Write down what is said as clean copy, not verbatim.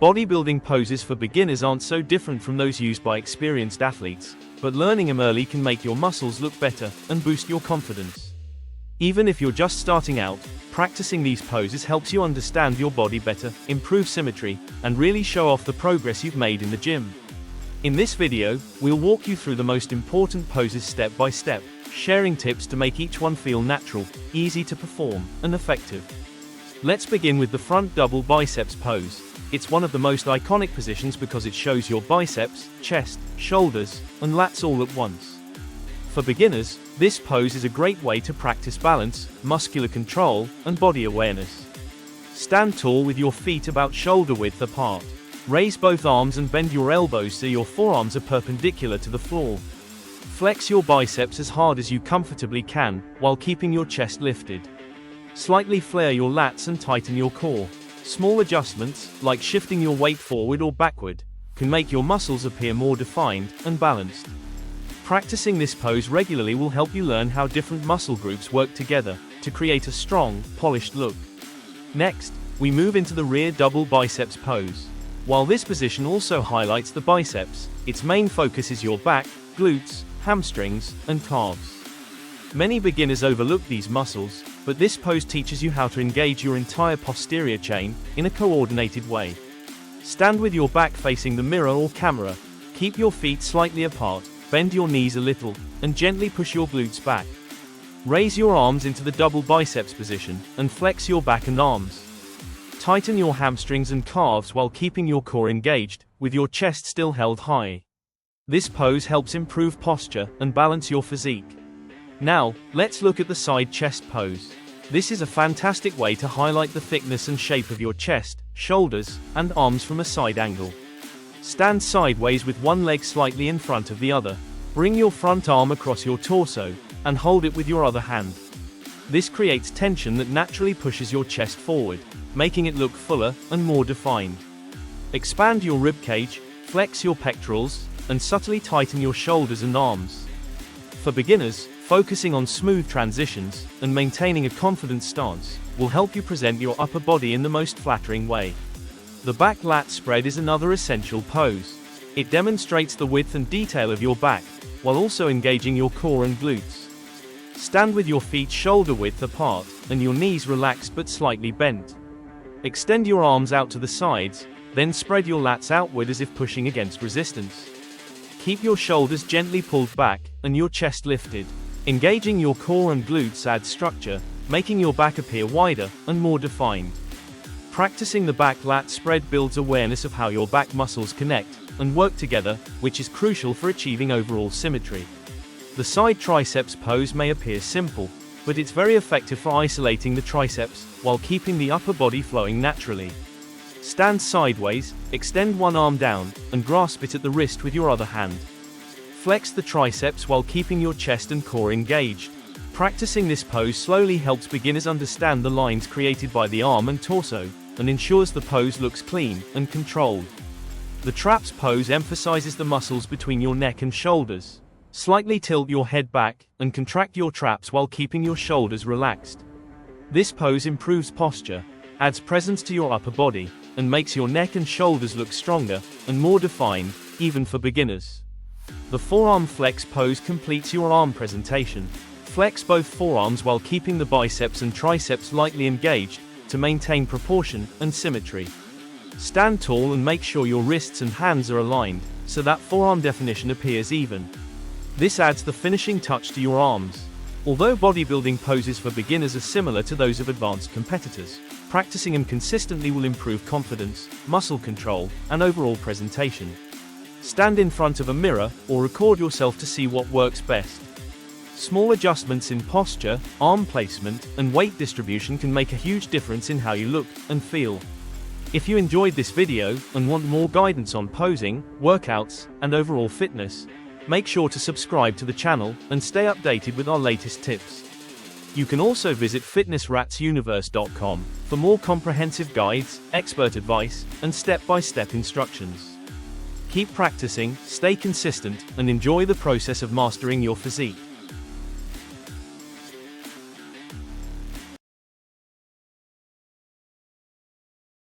Bodybuilding poses for beginners aren't so different from those used by experienced athletes, but learning them early can make your muscles look better and boost your confidence. Even if you're just starting out, practicing these poses helps you understand your body better, improve symmetry, and really show off the progress you've made in the gym. In this video, we'll walk you through the most important poses step by step, sharing tips to make each one feel natural, easy to perform, and effective. Let's begin with the front double biceps pose. It's one of the most iconic positions because it shows your biceps, chest, shoulders, and lats all at once. For beginners, this pose is a great way to practice balance, muscular control, and body awareness. Stand tall with your feet about shoulder width apart. Raise both arms and bend your elbows so your forearms are perpendicular to the floor. Flex your biceps as hard as you comfortably can, while keeping your chest lifted. Slightly flare your lats and tighten your core. Small adjustments, like shifting your weight forward or backward, can make your muscles appear more defined and balanced. Practicing this pose regularly will help you learn how different muscle groups work together to create a strong, polished look. Next, we move into the rear double biceps pose. While this position also highlights the biceps, its main focus is your back, glutes, hamstrings, and calves. Many beginners overlook these muscles, but this pose teaches you how to engage your entire posterior chain in a coordinated way. Stand with your back facing the mirror or camera, keep your feet slightly apart, bend your knees a little, and gently push your glutes back. Raise your arms into the double biceps position, and flex your back and arms. Tighten your hamstrings and calves while keeping your core engaged, with your chest still held high. This pose helps improve posture and balance your physique. Now, let's look at the side chest pose. This is a fantastic way to highlight the thickness and shape of your chest, shoulders, and arms from a side angle. Stand sideways with one leg slightly in front of the other. Bring your front arm across your torso, and hold it with your other hand. This creates tension that naturally pushes your chest forward, making it look fuller and more defined. Expand your ribcage, flex your pectorals, and subtly tighten your shoulders and arms. For beginners, focusing on smooth transitions and maintaining a confident stance will help you present your upper body in the most flattering way. The back lat spread is another essential pose. It demonstrates the width and detail of your back, while also engaging your core and glutes. Stand with your feet shoulder width apart, and your knees relaxed but slightly bent. Extend your arms out to the sides, then spread your lats outward as if pushing against resistance. Keep your shoulders gently pulled back, and your chest lifted. Engaging your core and glutes adds structure, making your back appear wider and more defined. Practicing the back lat spread builds awareness of how your back muscles connect and work together, which is crucial for achieving overall symmetry. The side triceps pose may appear simple, but it's very effective for isolating the triceps while keeping the upper body flowing naturally. Stand sideways, extend one arm down, and grasp it at the wrist with your other hand. Flex the triceps while keeping your chest and core engaged. Practicing this pose slowly helps beginners understand the lines created by the arm and torso, and ensures the pose looks clean and controlled. The traps pose emphasizes the muscles between your neck and shoulders. Slightly tilt your head back, and contract your traps while keeping your shoulders relaxed. This pose improves posture, adds presence to your upper body, and makes your neck and shoulders look stronger and more defined, even for beginners. The forearm flex pose completes your arm presentation. Flex both forearms while keeping the biceps and triceps lightly engaged, to maintain proportion and symmetry. Stand tall and make sure your wrists and hands are aligned, so that forearm definition appears even. This adds the finishing touch to your arms. Although bodybuilding poses for beginners are similar to those of advanced competitors, practicing them consistently will improve confidence, muscle control, and overall presentation. Stand in front of a mirror, or record yourself to see what works best. Small adjustments in posture, arm placement, and weight distribution can make a huge difference in how you look and feel. If you enjoyed this video and want more guidance on posing, workouts, and overall fitness, make sure to subscribe to the channel and stay updated with our latest tips. You can also visit fitnessratsuniverse.com for more comprehensive guides, expert advice, and step-by-step instructions. Keep practicing, stay consistent, and enjoy the process of mastering your physique.